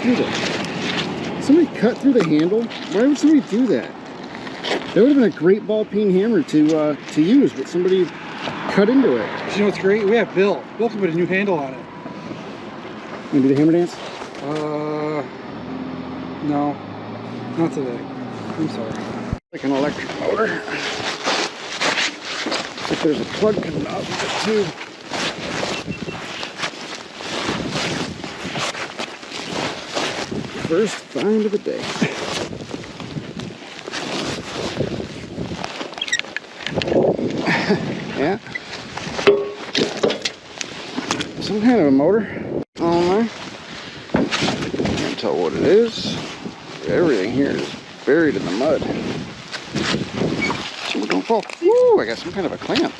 through that? Somebody cut through the handle? Why would somebody do that? That would have been a great ball peen hammer to use, but somebody cut into it. You know what's great? We have Bill. Bill can put a new handle on it. You do the hammer dance? No. Not today. I'm sorry. Like an electric motor. If there's a plug coming out of it too. First find of the day. Yeah. Some kind of a motor on there. Can't tell what it is. Everything here is buried in the mud. Don't fall. Ooh, I got some kind of a clamp.